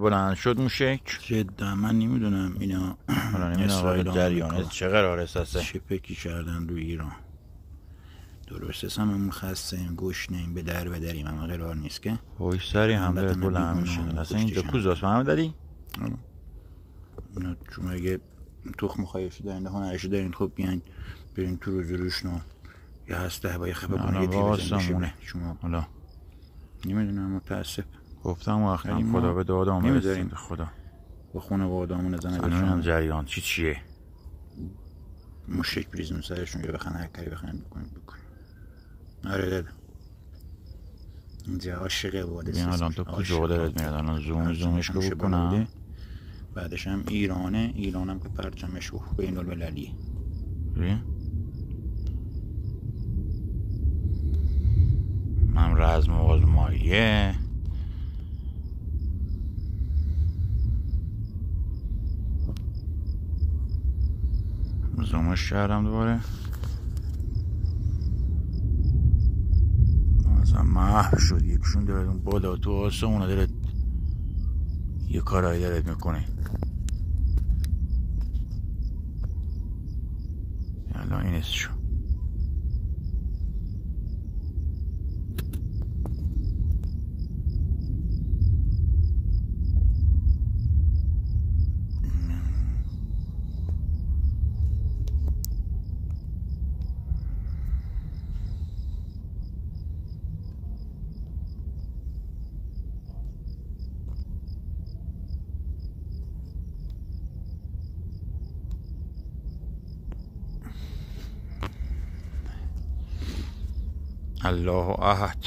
بلند شد موشک. جدا من نمیدونم اینا حالا نمیدونم جریانه چه قرار اساسه چه فکری کردن رو ایران. درسته همون خستیم گشنیم به در بدریم اما قرار نیست که وای سری هم دارد بلند میشه. اصلا این دکوز هست محمد علی شما اگه تخم خواهیشو دارین هنرشو دارین خب بیاین برین تو روز روشنو یا هسته هوای خبه کنه یه تیبه زنده شما حالا نمیدونم متاسف گفتم وقتم خدا به داد آمده نمیداریم خدا با خونه با آدامون زنه بشون جریان چیه موشک بریزم سرشون یا بخن هر کاری بخن بکنیم آره داده اینجا عاشقه واده این الان تو کجا دارد میاد الان زومش رو بکنم بعدش هم ایرانم که پرچمش بین المللیه من رزم و آزماییه زومش کردم دوباره مثلا محو شد یکشون دارد اون بالا تو آسمونه دارد یه کارایی دارد میکنه الان این شو الله احد